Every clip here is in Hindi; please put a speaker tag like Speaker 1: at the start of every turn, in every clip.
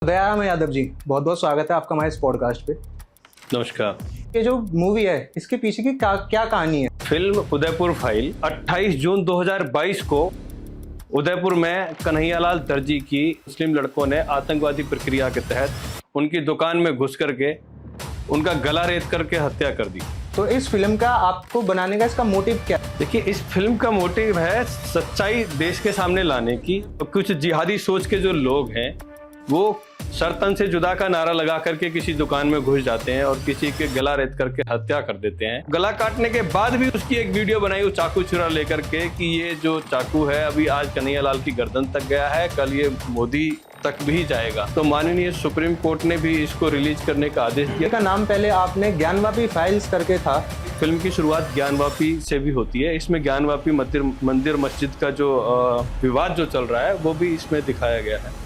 Speaker 1: दयाराम यादव जी, बहुत बहुत स्वागत है आपका हमारे इस पॉडकास्ट पे।
Speaker 2: नमस्कार।
Speaker 1: ये जो मूवी है इसके पीछे की क्या कहानी है?
Speaker 2: फिल्म उदयपुर फाइल 28 जून 2022 को उदयपुर में कन्हैयालाल दर्जी की मुस्लिम लड़कों ने आतंकवादी प्रक्रिया के तहत उनकी दुकान में घुस करके उनका गला रेत करके हत्या कर दी।
Speaker 1: तो इस फिल्म का आपको बनाने का इसका मोटिव क्या है?
Speaker 2: देखिए, इस फिल्म का मोटिव है सच्चाई देश के सामने लाने की। कुछ जिहादी सोच के जो लोग हैं वो शर्तन से जुदा का नारा लगा करके किसी दुकान में घुस जाते हैं और किसी के गला रेत करके हत्या कर देते हैं। गला काटने के बाद भी उसकी एक वीडियो बनाई वो चाकू छुरा लेकर के कि ये जो चाकू है अभी आज कन्हैयालाल की गर्दन तक गया है, कल ये मोदी तक भी जाएगा। तो माननीय सुप्रीम कोर्ट ने भी इसको रिलीज करने का आदेश दिया।
Speaker 1: इसका नाम पहले आपने ज्ञानवापी फाइल्स करके था।
Speaker 2: फिल्म की शुरुआत ज्ञानवापी से भी होती है। इसमें ज्ञानवापी मंदिर मस्जिद का जो विवाद जो चल रहा है वो भी इसमें दिखाया गया है,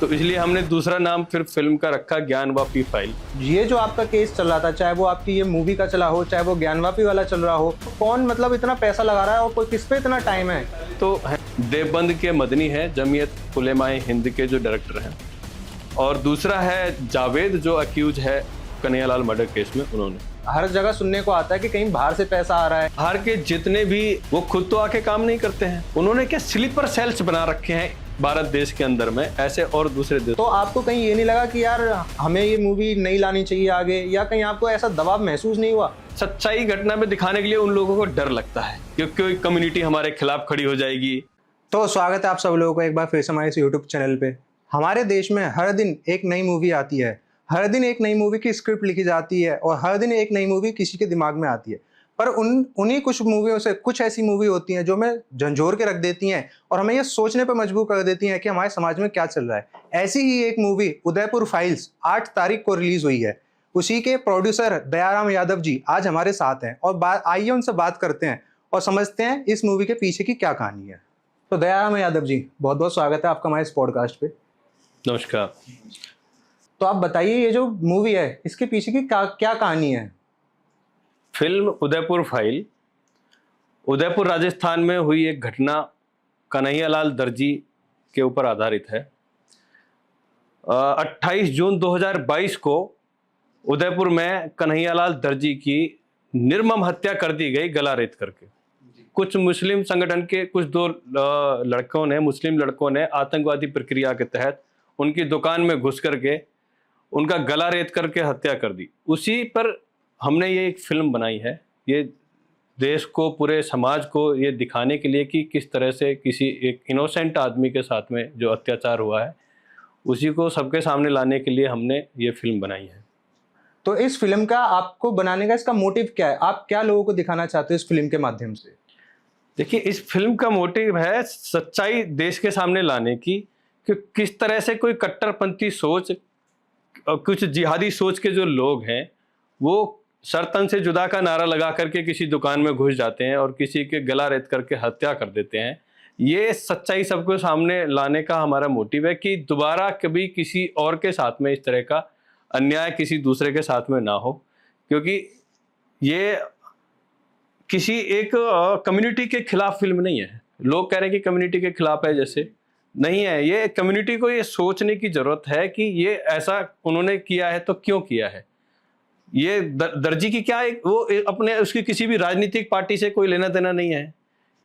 Speaker 2: तो इसलिए हमने दूसरा नाम फिर फिल्म का रखा ज्ञानवापी फाइल।
Speaker 1: ये जो आपका केस चल रहा था, चाहे वो आपकी ये मूवी का चला हो, चाहे वो ज्ञानवापी वाला चल रहा हो, कौन मतलब इतना पैसा लगा रहा है और किस पे इतना टाइम है?
Speaker 2: तो देवबंद के मदनी है, जमीयत उलेमाए हिंद के जो डायरेक्टर हैं, और दूसरा है जावेद जो अक्यूज है कन्हैयालाल मर्डर केस में। उन्होंने
Speaker 1: हर जगह सुनने को आता है कि कहीं बाहर से पैसा आ रहा है।
Speaker 2: बाहर के जितने भी वो खुद तो आके काम नहीं करते हैं, उन्होंने क्या स्लीपर सेल्स बना रखे हैं भारत देश के अंदर में, ऐसे और दूसरे देश।
Speaker 1: तो आपको कहीं ये नहीं लगा कि यार हमें ये मूवी नहीं लानी चाहिए आगे, या कहीं आपको ऐसा दबाव महसूस नहीं हुआ?
Speaker 2: सच्चाई घटना में दिखाने के लिए उन लोगों को डर लगता है क्योंकि कोई कम्युनिटी हमारे खिलाफ खड़ी हो जाएगी।
Speaker 1: तो स्वागत है आप सब लोगों को एक बार फिर से हमारे इस यूट्यूब चैनल पे। हमारे देश में हर दिन एक नई मूवी आती है, हर दिन एक नई मूवी की स्क्रिप्ट लिखी जाती है और हर दिन एक नई मूवी किसी के दिमाग में आती है। पर उन्हीं कुछ मूवियों से कुछ ऐसी मूवी होती हैं जो हमें झंझोर के रख देती हैं और हमें ये सोचने पर मजबूर कर देती हैं कि हमारे समाज में क्या चल रहा है। ऐसी ही एक मूवी उदयपुर फाइल्स 8 तारीख को रिलीज हुई है। उसी के प्रोड्यूसर दयाराम यादव जी आज हमारे साथ हैं और आइए उनसे बात करते हैं और समझते हैं इस मूवी के पीछे की क्या कहानी है। तो दयाराम यादव जी, बहुत बहुत स्वागत है आपका हमारे इस पॉडकास्ट पे।
Speaker 2: नमस्कार।
Speaker 1: तो आप बताइए, ये जो मूवी है इसके पीछे की क्या कहानी है?
Speaker 2: फिल्म उदयपुर फाइल उदयपुर राजस्थान में हुई एक घटना कन्हैयालाल दर्जी के ऊपर आधारित है। 28 जून 2022 को उदयपुर में कन्हैयालाल दर्जी की निर्मम हत्या कर दी गई गला रेत करके। कुछ मुस्लिम संगठन के कुछ दो मुस्लिम लड़कों ने आतंकवादी प्रक्रिया के तहत उनकी दुकान में घुस करके उनका गला रेत करके हत्या कर दी। उसी पर हमने ये एक फिल्म बनाई है, ये देश को, पूरे समाज को ये दिखाने के लिए कि किस तरह से किसी एक इनोसेंट आदमी के साथ में जो अत्याचार हुआ है उसी को सबके सामने लाने के लिए हमने ये फिल्म बनाई है।
Speaker 1: तो इस फिल्म का आपको बनाने का इसका मोटिव क्या है? आप क्या लोगों को दिखाना चाहते हो इस फिल्म के माध्यम से?
Speaker 2: देखिए, इस फिल्म का मोटिव है सच्चाई देश के सामने लाने की कि किस तरह से कोई कट्टरपंथी सोच और कुछ जिहादी सोच के जो लोग हैं वो शर्तन से जुदा का नारा लगा करके किसी दुकान में घुस जाते हैं और किसी के गला रेत करके हत्या कर देते हैं। ये सच्चाई सबको सामने लाने का हमारा मोटिव है कि दोबारा कभी किसी और के साथ में इस तरह का अन्याय किसी दूसरे के साथ में ना हो, क्योंकि ये किसी एक कम्युनिटी के खिलाफ फिल्म नहीं है। लोग कह रहे हैं कि कम्युनिटी के खिलाफ है, जैसे नहीं है। ये कम्युनिटी को ये सोचने की जरूरत है कि ये ऐसा उन्होंने किया है तो क्यों किया है। ये दर्जी की क्या वो अपने उसकी किसी भी राजनीतिक पार्टी से कोई लेना देना नहीं है,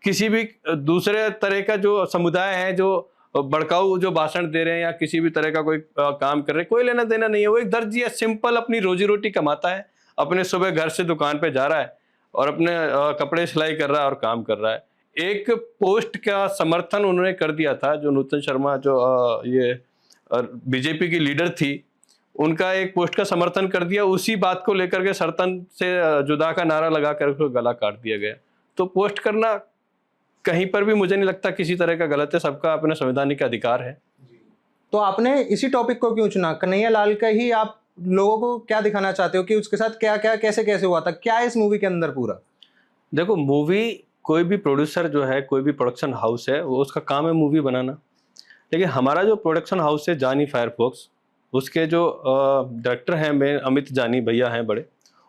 Speaker 2: किसी भी दूसरे तरह का जो समुदाय है जो भड़काऊ जो भाषण दे रहे हैं या किसी भी तरह का कोई काम कर रहे हैं, कोई लेना देना नहीं है। वो एक दर्जी है, सिंपल अपनी रोजी रोटी कमाता है, अपने सुबह घर से दुकान पे जा रहा है और अपने कपड़े सिलाई कर रहा है और काम कर रहा है। एक पोस्ट का समर्थन उन्होंने कर दिया था, जो नूतन शर्मा जो ये बीजेपी की लीडर थी, उनका एक पोस्ट का समर्थन कर दिया। उसी बात को लेकर के शर्तन से जुदा का नारा लगा कर गला काट दिया गया। तो पोस्ट करना कहीं पर भी मुझे नहीं लगता किसी तरह का गलत है, सबका अपना संवैधानिक अधिकार है।
Speaker 1: तो आपने इसी टॉपिक को क्यों चुना? कन्हैयालाल का ही आप लोगों को क्या दिखाना चाहते हो कि उसके साथ क्या क्या कैसे कैसे हुआ था? क्या है इस मूवी के अंदर पूरा?
Speaker 2: देखो, मूवी कोई भी प्रोड्यूसर जो है, कोई भी प्रोडक्शन हाउस है, वो उसका काम है मूवी बनाना। लेकिन हमारा जो प्रोडक्शन हाउस है जानी फायरफॉक्स, उसके जो डायरेक्टर हैं मैं अमित जानी भैया हैं बड़े,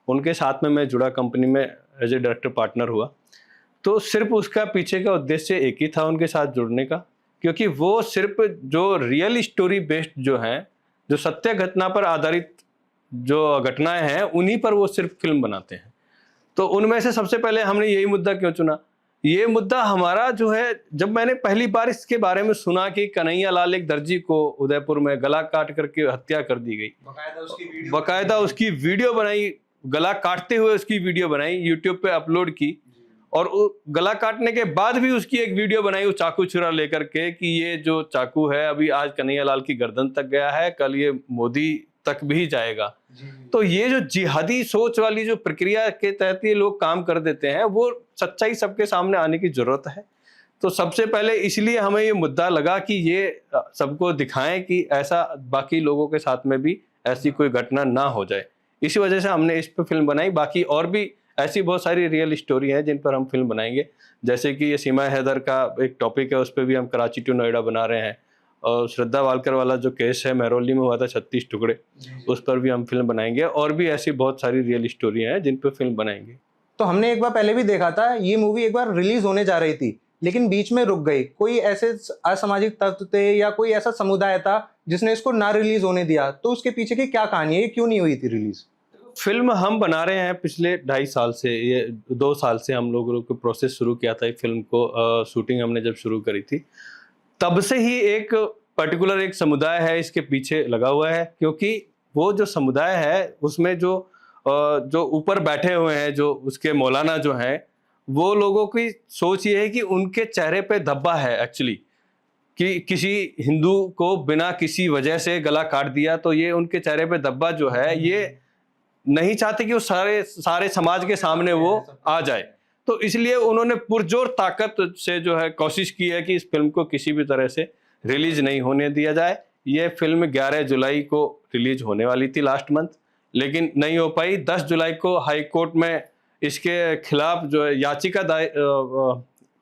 Speaker 2: उनके साथ में मैं जुड़ा, कंपनी में एज ए डायरेक्टर पार्टनर हुआ। तो सिर्फ उसका पीछे का उद्देश्य एक ही था उनके साथ जुड़ने का, क्योंकि वो सिर्फ जो रियल स्टोरी बेस्ड जो हैं जो सत्य घटना पर आधारित जो घटनाएं हैं उन्हीं पर वो सिर्फ फिल्म बनाते हैं। तो उनमें से सबसे पहले हमने यही मुद्दा क्यों चुना? ये मुद्दा हमारा जो है, जब मैंने पहली बार इसके बारे में सुना कि कन्हैया लाल एक दर्जी को उदयपुर में गला काट करके हत्या कर दी गई, बकायदा उसकी वीडियो बनाई, गला काटते हुए उसकी वीडियो बनाई, यूट्यूब पे अपलोड की, और गला काटने के बाद भी उसकी एक वीडियो बनाई वो चाकू छुरा लेकर के कि ये जो चाकू है अभी आज कन्हैया लाल की गर्दन तक गया है, कल ये मोदी तक भी जाएगा। तो ये जो जिहादी सोच वाली जो प्रक्रिया के तहत ये लोग काम कर देते हैं, वो सच्चाई सबके सामने आने की जरूरत है। तो सबसे पहले इसलिए हमें ये मुद्दा लगा कि ये सबको दिखाएं कि ऐसा बाकी लोगों के साथ में भी ऐसी कोई घटना ना हो जाए। इसी वजह से हमने इस पर फिल्म बनाई। बाकी और भी ऐसी बहुत सारी रियल स्टोरी हैं जिन पर हम फिल्म बनाएंगे, जैसे कि ये सीमा हैदर का एक टॉपिक है, उस पर भी हम कराची टू नोएडा बना रहे हैं, और श्रद्धा वालकर वाला जो केस है महरौली में हुआ था 36 टुकड़े, उस पर भी हम फिल्म बनाएंगे। और भी ऐसी बहुत सारी रियल स्टोरी हैं जिन पर फिल्म बनाएंगे।
Speaker 1: तो हमने एक बार पहले भी देखा था, ये मूवी एक बार रिलीज होने जा रही थी लेकिन बीच में रुक गई। कोई ऐसे असामाजिक तत्व थे या कोई ऐसा समुदाय था जिसने इसको ना रिलीज होने दिया, तो उसके पीछे की क्या कहानी है, ये क्यों नहीं हुई थी रिलीज?
Speaker 2: फिल्म हम बना रहे हैं पिछले 2.5 साल से, ये 2 साल से हम लोगों को प्रोसेस शुरू किया था। फिल्म को शूटिंग हमने जब शुरू करी थी, तब से ही एक पर्टिकुलर एक समुदाय है इसके पीछे लगा हुआ है, क्योंकि वो जो समुदाय है उसमें जो ऊपर बैठे हुए हैं, जो उसके मौलाना जो हैं, वो लोगों की सोच ये है कि उनके चेहरे पे धब्बा है एक्चुअली, कि किसी हिंदू को बिना किसी वजह से गला काट दिया, तो ये उनके चेहरे पे धब्बा जो है ये नहीं चाहते कि वो सारे समाज के सामने वो आ जाए। तो इसलिए उन्होंने पुरजोर ताकत से जो है कोशिश की है कि इस फिल्म को किसी भी तरह से रिलीज नहीं होने दिया जाए। ये फिल्म 11 जुलाई को रिलीज होने वाली थी लास्ट मंथ, लेकिन नहीं हो पाई। 10 जुलाई को हाई कोर्ट में इसके खिलाफ जो है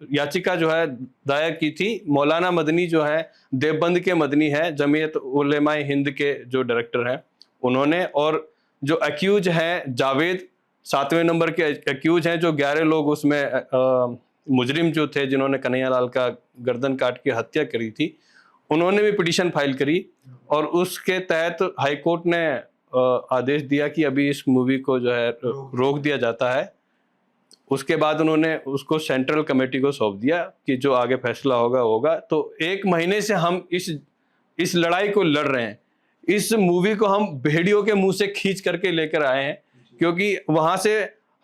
Speaker 2: याचिका जो है दायर की थी। मौलाना मदनी जो है देवबंद के मदनी है, जमीयत उलेमाए हिंद के जो डायरेक्टर हैं उन्होंने, और जो एक्यूज हैं जावेद 7वें नंबर के एक्यूज हैं, जो 11 लोग उसमें मुजरिम जो थे जिन्होंने कन्हैया लाल का गर्दन काट के हत्या करी थी, उन्होंने भी पिटीशन फाइल करी, और उसके तहत हाई कोर्ट ने आदेश दिया कि अभी इस मूवी को जो है रोक दिया जाता है। उसके बाद उन्होंने उसको सेंट्रल कमेटी को सौंप दिया कि जो आगे फैसला होगा होगा। तो 1 महीने से हम इस लड़ाई को लड़ रहे हैं। इस मूवी को हम भेड़ियों के मुंह से खींच करके लेकर आए हैं, क्योंकि वहां से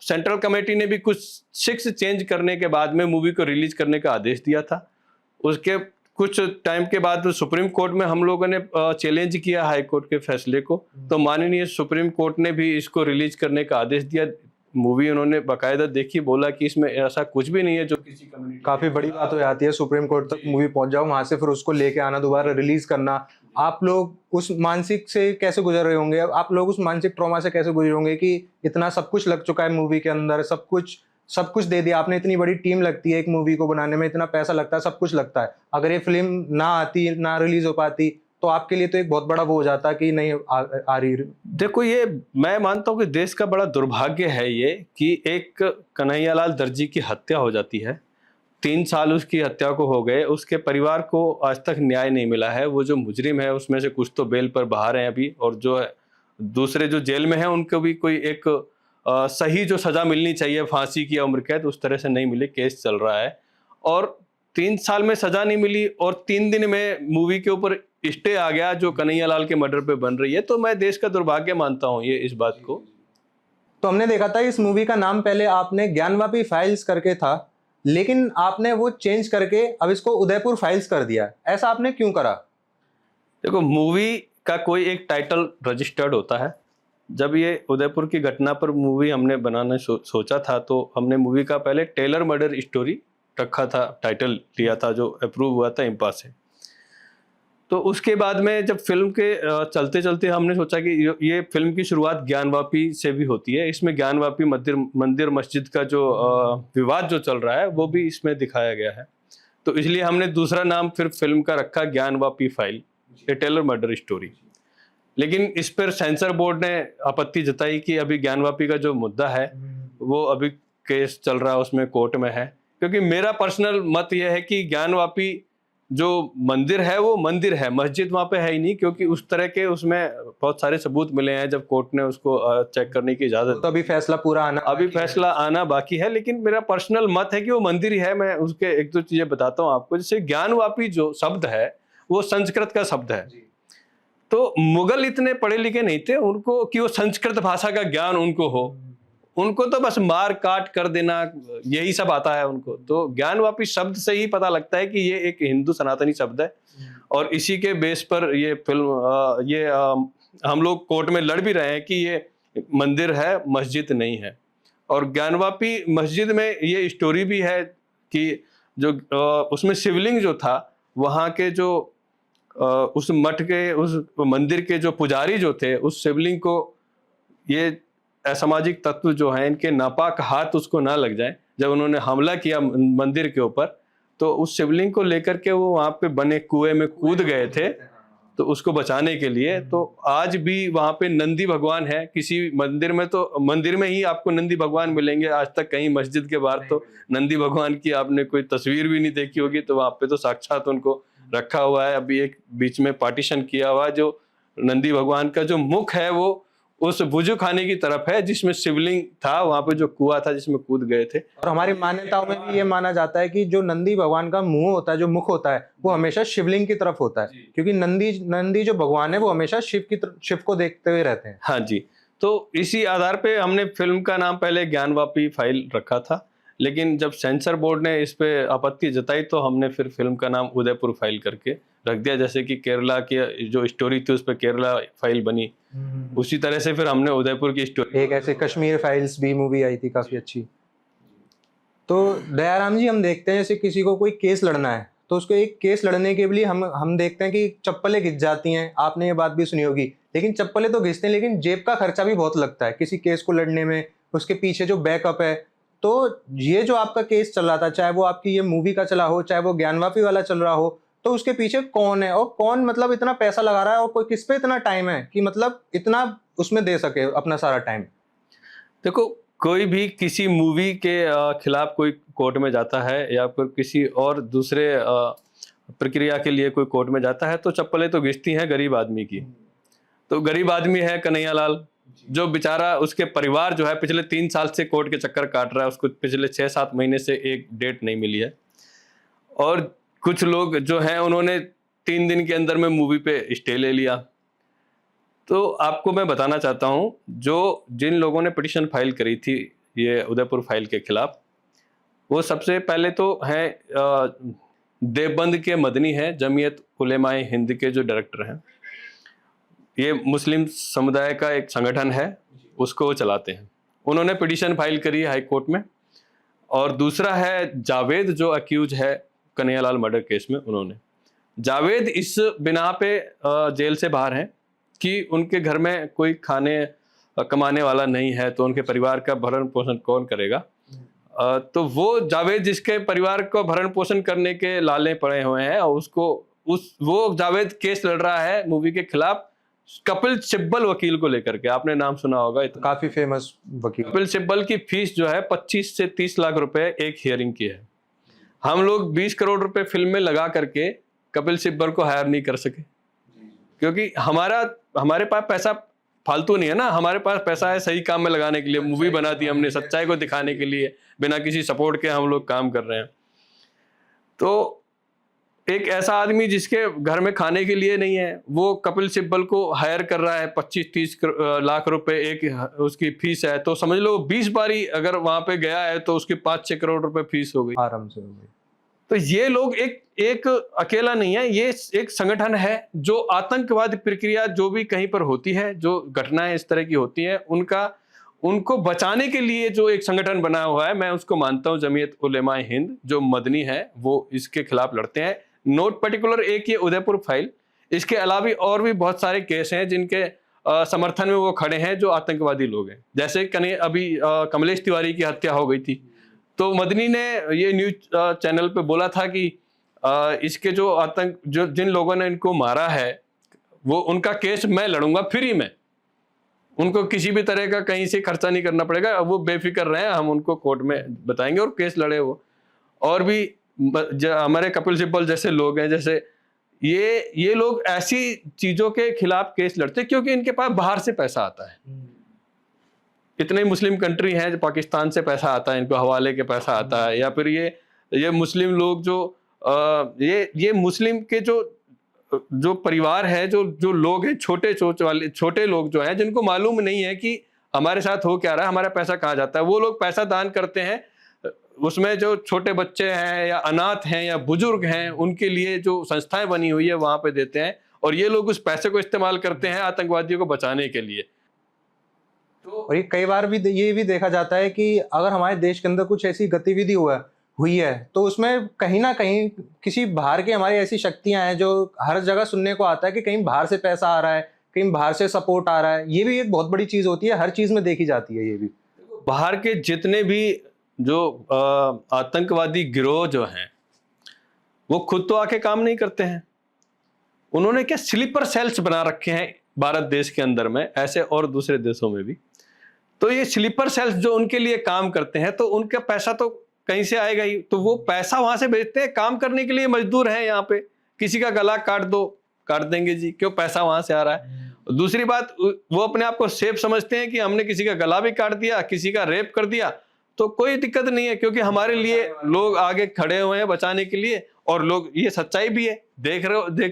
Speaker 2: सेंट्रल कमेटी ने भी कुछ 6 चेंज करने के बाद में मूवी को रिलीज करने का आदेश दिया था। उसके कुछ टाइम के बाद सुप्रीम कोर्ट में हम लोगों ने चैलेंज किया हाई कोर्ट के फैसले को, तो माननीय सुप्रीम कोर्ट ने भी इसको रिलीज करने का आदेश दिया। मूवी उन्होंने बाकायदा देखी, बोला कि इसमें ऐसा कुछ भी नहीं है जो किसी कम्युनिटी।
Speaker 1: काफी बड़ी बात हो जाती है, सुप्रीम कोर्ट तक मूवी पहुंच जाओ, वहां से फिर उसको लेके आना, दोबारा रिलीज करना। आप लोग उस मानसिक से कैसे गुजर रहे होंगे, आप लोग उस मानसिक ट्रॉमा से कैसे गुजरे होंगे कि इतना सब कुछ लग चुका है मूवी के अंदर, सब कुछ दे दिया आपने, इतनी बड़ी टीम लगती है एक मूवी को बनाने में, इतना पैसा लगता है, सब कुछ लगता है। अगर ये फिल्म ना आती, ना रिलीज हो पाती, तो आपके लिए तो एक बहुत बड़ा वो हो जाता कि नहीं आ रही।
Speaker 2: देखो, ये मैं मानता हूँ कि देश का बड़ा दुर्भाग्य है ये कि एक कन्हैया लाल दर्जी की हत्या हो जाती है, 3 साल उसकी हत्या को हो गए, उसके परिवार को आज तक न्याय नहीं मिला है। वो जो मुजरिम है उसमें से कुछ तो बेल पर बाहर हैं अभी, और जो है दूसरे जो जेल में हैं उनको भी कोई एक सही जो सजा मिलनी चाहिए, फांसी की उम्र कैद, उस तरह से नहीं मिली, केस चल रहा है। और 3 साल में सजा नहीं मिली और 3 दिन में मूवी के ऊपर स्टे आ गया जो कन्हैया लाल के मर्डर पे बन रही है। तो मैं देश का दुर्भाग्य मानता हूँ ये इस बात को।
Speaker 1: तो हमने देखा था इस मूवी का नाम पहले आपने ज्ञानवापी फाइल्स करके था, लेकिन आपने वो चेंज करके अब इसको उदयपुर फाइल्स कर दिया, ऐसा आपने क्यों करा?
Speaker 2: देखो, मूवी का कोई एक टाइटल रजिस्टर्ड होता है। जब ये उदयपुर की घटना पर मूवी हमने बनाना सोचा था, तो हमने मूवी का पहले टेलर मर्डर स्टोरी रखा था, टाइटल लिया था जो अप्रूव हुआ था इम्पा से। तो उसके बाद में जब फिल्म के चलते चलते हमने सोचा कि ये फिल्म की शुरुआत ज्ञानवापी से भी होती है। इसमें ज्ञानवापी मंदिर मस्जिद का जो विवाद जो चल रहा है वो भी इसमें दिखाया गया है। तो इसलिए हमने दूसरा नाम फिर फिल्म का रखा ज्ञानवापी फाइल, ए टेलर मर्डर स्टोरी। लेकिन इस पर सेंसर बोर्ड ने आपत्ति जताई कि अभी ज्ञानवापी का जो मुद्दा है वो अभी केस चल रहा है, उसमें कोर्ट में है। क्योंकि मेरा पर्सनल मत यह है कि ज्ञानवापी जो मंदिर है वो मंदिर है, मस्जिद वहां पे है ही नहीं, क्योंकि उस तरह के उसमें बहुत सारे सबूत मिले हैं जब कोर्ट ने उसको चेक करने की इजाजत।
Speaker 1: तो अभी फैसला पूरा आना
Speaker 2: अभी
Speaker 1: बाकी है।
Speaker 2: फैसला आना बाकी है, लेकिन मेरा पर्सनल मत है कि वो मंदिर ही है। मैं उसके एक दो चीजें बताता हूँ आपको। जैसे ज्ञानवापी जो शब्द है वो संस्कृत का शब्द है। तो मुगल इतने पढ़े लिखे नहीं थे उनको कि वो संस्कृत भाषा का ज्ञान उनको हो। उनको तो बस मार काट कर देना यही सब आता है उनको। तो ज्ञानवापी शब्द से ही पता लगता है कि ये एक हिंदू सनातनी शब्द है, और इसी के बेस पर ये फिल्म हम लोग कोर्ट में लड़ भी रहे हैं कि ये मंदिर है, मस्जिद नहीं है। और ज्ञानवापी मस्जिद में ये स्टोरी भी है कि जो उसमें शिवलिंग जो था, वहाँ के जो उस मठ के, उस मंदिर के जो पुजारी जो थे, उस शिवलिंग को ये असामाजिक तत्व जो हैं इनके नापाक हाथ उसको ना लग जाए। जब उन्होंने हमला किया मंदिर के ऊपर, तो उस शिवलिंग को लेकर के वो वहां पे बने कुएं में कूद गए थे, तो उसको बचाने के लिए। तो आज भी वहां पे नंदी भगवान है। किसी मंदिर में तो मंदिर में ही आपको नंदी भगवान मिलेंगे, आज तक कहीं मस्जिद के बाहर तो नंदी भगवान की आपने कोई तस्वीर भी नहीं देखी होगी। तो वहां पे तो साक्षात उनको रखा हुआ है। अभी एक बीच में पार्टीशन किया हुआ है, जो नंदी भगवान का जो मुख है वो उस बुजु खाने की तरफ है जिसमें शिवलिंग था, वहां पे जो कुआं था जिसमें कूद गए थे।
Speaker 1: और हमारी मान्यताओं में भी ये माना जाता है कि जो नंदी भगवान का मुंह होता है, जो मुख होता है, वो हमेशा शिवलिंग की तरफ होता है, क्योंकि नंदी जो भगवान है वो हमेशा शिव को देखते हुए रहते हैं।
Speaker 2: हाँ जी। तो इसी आधार पे हमने फिल्म का नाम पहले ज्ञानवापी फाइल रखा था, लेकिन जब सेंसर बोर्ड ने इस पे आपत्ति जताई तो हमने फिर फिल्म का नाम उदयपुर फाइल करके रख दिया। जैसे कि केरला की जो स्टोरी थी उस पर केरला फाइल बनी, उसी तरह से फिर हमने उदयपुर की स्टोरी।
Speaker 1: एक ऐसे कश्मीर फाइल्स भी मूवी आई थी काफी अच्छी। तो दयाराम जी, हम देखते हैं जैसे किसी को कोई केस लड़ना है, तो उसको एक केस लड़ने के लिए हम देखते हैं कि चप्पलें घिस जाती हैं। आपने ये बात भी सुनी होगी। लेकिन चप्पलें तो घिसते हैं, लेकिन जेब का खर्चा भी बहुत लगता है किसी केस को लड़ने में। उसके पीछे जो बैकअप है, तो ये जो आपका केस चल रहा था, चाहे वो आपकी ये मूवी का चला हो, चाहे वो ज्ञानवापी वाला चल रहा हो, तो उसके पीछे कौन है और कौन मतलब इतना पैसा लगा रहा है, और कोई किस पे इतना टाइम है कि मतलब इतना उसमें दे सके अपना सारा टाइम।
Speaker 2: देखो, कोई भी किसी मूवी के खिलाफ कोई कोर्ट में जाता है या फिर किसी और दूसरे प्रक्रिया के लिए कोई कोर्ट में जाता है, तो चप्पलें तो घिसती हैं गरीब आदमी की। तो गरीब आदमी है कन्हैया लाल, जो बेचारा, उसके परिवार जो है पिछले 3 साल से कोर्ट के चक्कर काट रहा है। उसको पिछले 6-7 महीने से एक डेट नहीं मिली है। और कुछ लोग जो हैं उन्होंने 3 दिन के अंदर में मूवी पे स्टे ले लिया। तो आपको मैं बताना चाहता हूं, जिन लोगों ने पिटीशन फाइल करी थी ये उदयपुर फाइल के खिलाफ, वो सबसे पहले तो हैं देवबंद के मदनी हैं, जमीयत उलेमाए हिंद के जो डायरेक्टर हैं। ये मुस्लिम समुदाय का एक संगठन है, उसको वो चलाते हैं। उन्होंने पिटीशन फाइल करी हाई कोर्ट में। और दूसरा है जावेद, जो अक्यूज है कन्हैयालाल मर्डर केस में। उन्होंने जावेद इस बिना पे जेल से बाहर हैं कि उनके घर में कोई खाने कमाने वाला नहीं है, तो उनके परिवार का भरण पोषण कौन करेगा। तो वो जावेद जिसके परिवार को भरण पोषण करने के लाले पड़े हुए हैं, और वो जावेद केस लड़ रहा है मूवी के खिलाफ कपिल सिब्बल वकील को लेकर के। आपने नाम सुना होगा,
Speaker 1: काफी फेमस वकील।
Speaker 2: कपिल सिब्बल की फीस जो है 25 से 30 लाख रुपए एक हियरिंग की है। हम लोग 20 करोड़ रुपए फिल्म में लगा करके कपिल सिब्बल को हायर नहीं कर सके, क्योंकि हमारे पास पैसा फालतू नहीं है ना। हमारे पास पैसा है सही काम में लगाने के लिए। मूवी बना दी हमने सच्चाई को दिखाने के लिए, बिना किसी सपोर्ट के हम लोग काम कर रहे हैं। तो एक ऐसा आदमी जिसके घर में खाने के लिए नहीं है, वो कपिल सिब्बल को हायर कर रहा है। 25-30 लाख रुपए एक उसकी फीस है। तो समझ लो 20 बारी अगर वहां पे गया है तो उसकी 5-6 करोड़ रुपए फीस हो गई,
Speaker 1: आराम से हो गई।
Speaker 2: तो ये लोग एक अकेला नहीं है, ये एक संगठन है जो आतंकवाद प्रक्रिया जो भी कहीं पर होती है, जो घटनाएं इस तरह की होती हैं, उनको बचाने के लिए जो एक संगठन बना हुआ है, मैं उसको मानता हूं जमीयत उलेमाए हिंद, जो मदनी है, वो इसके खिलाफ लड़ते हैं। नोट पर्टिकुलर एक ये उदयपुर फाइल, इसके अलावा और भी बहुत सारे केस हैं जिनके समर्थन में वो खड़े हैं, जो आतंकवादी लोग हैं। जैसे अभी कमलेश तिवारी की हत्या हो गई थी, तो मदनी ने ये न्यूज चैनल पे बोला था कि इसके जो जिन लोगों ने इनको मारा है, वो उनका केस मैं लड़ूंगा फ्री में। उनको किसी भी तरह का कहीं से खर्चा नहीं करना पड़ेगा, वो बेफिक्र रहे, हम उनको कोर्ट में बताएंगे और केस लड़े वो। और भी हमारे कपिल सिब्बल जैसे लोग हैं, जैसे ये लोग ऐसी चीजों के खिलाफ केस लड़ते हैं क्योंकि इनके पास बाहर से पैसा आता है। इतने मुस्लिम कंट्री हैं, जो पाकिस्तान से पैसा आता है, इनको हवाले के पैसा आता है, या फिर ये मुस्लिम लोग जो ये मुस्लिम के जो परिवार है, जो लोग हैं, छोटे सोच वाले छोटे लोग जो हैं, जिनको मालूम नहीं है कि हमारे साथ हो क्या रहा है, हमारा पैसा कहाँ जाता है, वो लोग पैसा दान करते हैं। उसमें जो छोटे बच्चे हैं या अनाथ हैं या बुजुर्ग हैं, उनके लिए जो संस्थाएं बनी हुई है वहां पे देते हैं, और ये लोग उस पैसे को इस्तेमाल करते हैं आतंकवादियों को बचाने के लिए।
Speaker 1: और ये कई बार भी ये भी देखा जाता है कि अगर हमारे देश के अंदर कुछ ऐसी गतिविधि हुई है तो उसमें कहीं ना कहीं किसी बाहर की हमारी ऐसी शक्तियां हैं, जो हर जगह सुनने को आता है कि कहीं बाहर से पैसा आ रहा है, कहीं बाहर से सपोर्ट आ रहा है। ये भी एक बहुत बड़ी चीज होती है, हर चीज में देखी जाती है। ये भी
Speaker 2: बाहर के जितने भी जो आतंकवादी गिरोह जो हैं, वो खुद तो आके काम नहीं करते हैं। उन्होंने क्या स्लीपर सेल्स बना रखे हैं भारत देश के अंदर में, ऐसे और दूसरे देशों में भी। तो ये स्लीपर सेल्स जो उनके लिए काम करते हैं, तो उनका पैसा तो कहीं से आएगा ही, तो वो पैसा वहां से भेजते हैं। काम करने के लिए मजदूर हैं यहाँ पे, किसी का गला काट दो, काट देंगे जी, क्यों? पैसा वहां से आ रहा है। दूसरी बात, वो अपने आप को सेफ समझते हैं कि हमने किसी का गला भी काट दिया, किसी का रेप कर दिया तो कोई दिक्कत नहीं है, क्योंकि हमारे लिए लोग आगे खड़े हुए हैं बचाने के लिए। और लोग, ये सच्चाई भी है, देख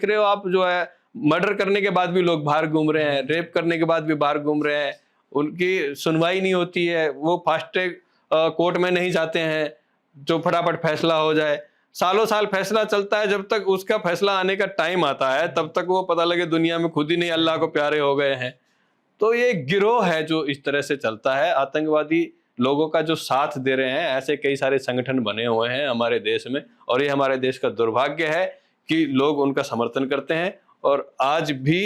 Speaker 2: रहे हो आप, जो है मर्डर करने के बाद भी लोग बाहर घूम रहे हैं, रेप करने के बाद भी बाहर घूम रहे हैं, उनकी सुनवाई नहीं होती है, वो फास्ट ट्रैक कोर्ट में नहीं जाते हैं जो फटाफट फैसला हो जाए। सालों साल फैसला चलता है, जब तक उसका फैसला आने का टाइम आता है तब तक वो पता लगे दुनिया में खुद ही नहीं अल्लाह को प्यारे हो गए हैं। तो ये गिरोह है जो इस तरह से चलता है। आतंकवादी लोगों का जो साथ दे रहे हैं, ऐसे कई सारे संगठन बने हुए हैं हमारे देश में, और ये हमारे देश का दुर्भाग्य है कि लोग उनका समर्थन करते हैं। और आज भी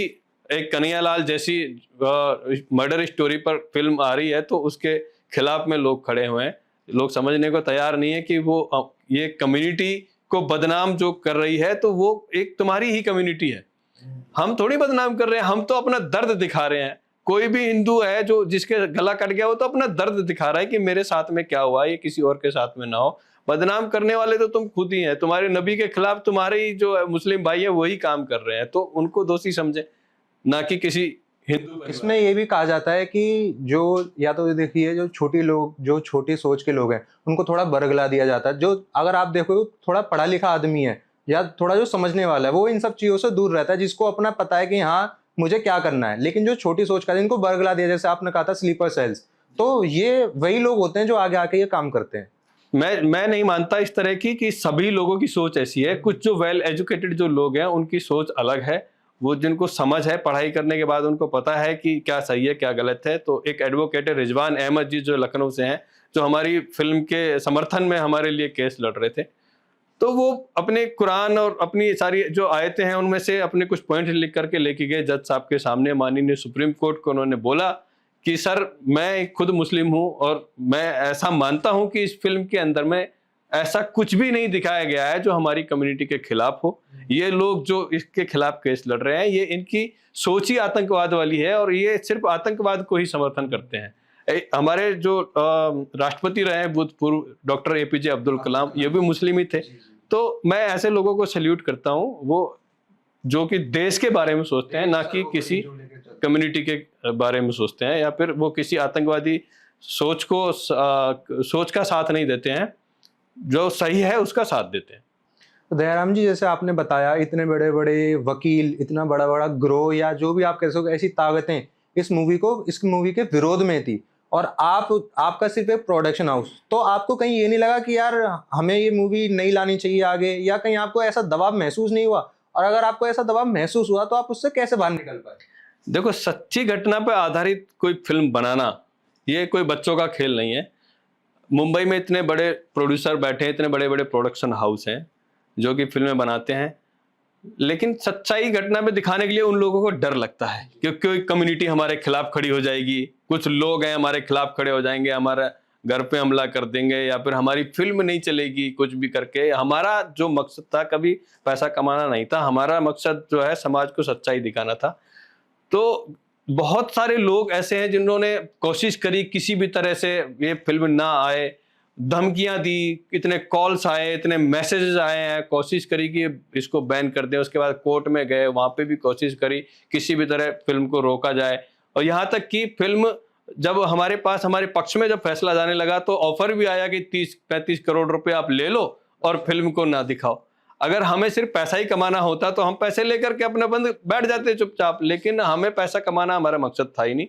Speaker 2: एक कन्हैयालाल जैसी मर्डर स्टोरी पर फिल्म आ रही है तो उसके खिलाफ में लोग खड़े हुए हैं। लोग समझने को तैयार नहीं है कि वो ये कम्युनिटी को बदनाम जो कर रही है, तो वो एक तुम्हारी ही कम्युनिटी है, हम थोड़ी बदनाम कर रहे हैं, हम तो अपना दर्द दिखा रहे हैं। कोई भी हिंदू है जो जिसके गला कट गया, वो तो अपना दर्द दिखा रहा है कि मेरे साथ में क्या हुआ, ये किसी और के साथ में ना हो। बदनाम करने वाले तो तुम खुद ही हैं, तुम्हारे नबी के खिलाफ तुम्हारे ही जो मुस्लिम भाई है वही काम कर रहे हैं, तो उनको दोषी समझे, ना कि किसी हिंदू।
Speaker 1: इसमें ये भी कहा जाता है कि जो, या तो देखिए, जो छोटी सोच के लोग हैं उनको थोड़ा बरगला दिया जाता है। जो, अगर आप देखो, थोड़ा पढ़ा लिखा आदमी है या थोड़ा जो समझने वाला है, वो इन सब चीजों से दूर रहता है, जिसको अपना पता है कि हाँ मुझे क्या करना है। लेकिन जो छोटी सोच का है, इनको बरगला दिया, जैसे आपने कहा था स्लीपर सेल्स, तो ये वही लोग होते हैं जो आगे आके ये काम करते हैं।
Speaker 2: मैं नहीं मानता इस तरह की कि सभी लोगों की सोच ऐसी है। कुछ जो वेल एजुकेटेड जो लोग हैं उनकी सोच अलग है, वो जिनको समझ है, पढ़ाई करने के बाद उनको पता है कि क्या सही है क्या गलत है। तो एक एडवोकेट है रिजवान अहमद जी, जो लखनऊ से हैं, जो हमारी फिल्म के समर्थन में हमारे लिए केस लड़ रहे थे, तो वो अपने कुरान और अपनी सारी जो आयतें हैं उनमें से अपने कुछ पॉइंट लिख करके लेके गए जज साहब के सामने। माननीय सुप्रीम कोर्ट को उन्होंने बोला कि सर, मैं खुद मुस्लिम हूं और मैं ऐसा मानता हूं कि इस फिल्म के अंदर में ऐसा कुछ भी नहीं दिखाया गया है जो हमारी कम्युनिटी के खिलाफ हो। ये लोग जो इसके खिलाफ केस लड़ रहे हैं, ये इनकी सोच ही आतंकवाद वाली है और ये सिर्फ आतंकवाद को ही समर्थन करते हैं। हमारे जो राष्ट्रपति रहे हैं भूतपूर्व, डॉक्टर APJ अब्दुल कलाम, ये भी मुस्लिम ही थे। तो मैं ऐसे लोगों को सैल्यूट करता हूँ, वो जो कि देश के बारे में सोचते हैं, ना कि किसी कम्युनिटी के बारे में सोचते हैं, या फिर वो किसी आतंकवादी सोच का साथ नहीं देते हैं, जो सही है उसका साथ देते हैं।
Speaker 1: तो दयाराम जी, जैसे आपने बताया, इतने बड़े बड़े वकील, इतना बड़ा बड़ा ग्रोह, या जो भी आप कह सको, ऐसी ताकतें इस मूवी के विरोध में थी, और आपका सिर्फ एक प्रोडक्शन हाउस। तो आपको कहीं ये नहीं लगा कि यार हमें ये मूवी नहीं लानी चाहिए आगे, या कहीं आपको ऐसा दबाव महसूस नहीं हुआ? और अगर आपको ऐसा दबाव महसूस हुआ तो आप उससे कैसे बाहर निकल पाए?
Speaker 2: देखो, सच्ची घटना पर आधारित कोई फिल्म बनाना ये कोई बच्चों का खेल नहीं है। मुंबई में इतने बड़े प्रोड्यूसर बैठे हैं, इतने बड़े बड़े प्रोडक्शन हाउस हैं जो कि फिल्में बनाते हैं, लेकिन सच्चाई घटना में दिखाने के लिए उन लोगों को डर लगता है कि कोई कम्युनिटी हमारे खिलाफ खड़ी हो जाएगी, कुछ लोग हैं हमारे खिलाफ खड़े हो जाएंगे, हमारा घर पे हमला कर देंगे, या फिर हमारी फिल्म नहीं चलेगी, कुछ भी करके। हमारा जो मकसद था कभी पैसा कमाना नहीं था, हमारा मकसद जो है समाज को सच्चाई दिखाना था। तो बहुत सारे लोग ऐसे हैं जिन्होंने कोशिश करी किसी भी तरह से ये फिल्म ना आए, धमकियां दी, इतने कॉल्स आए, इतने मैसेजेस आए हैं, कोशिश करी कि इसको बैन कर दें। उसके बाद कोर्ट में गए, वहां पे भी कोशिश करी किसी भी तरह फिल्म को रोका जाए। और यहाँ तक कि फिल्म जब हमारे पास, हमारे पक्ष में जब फैसला जाने लगा, तो ऑफर भी आया कि 30-35 करोड़ रुपए आप ले लो और फिल्म को ना दिखाओ। अगर हमें सिर्फ पैसा ही कमाना होता तो हम पैसे लेकर के अपने बंद बैठ जाते चुपचाप, लेकिन हमें पैसा कमाना हमारा मकसद था ही नहीं।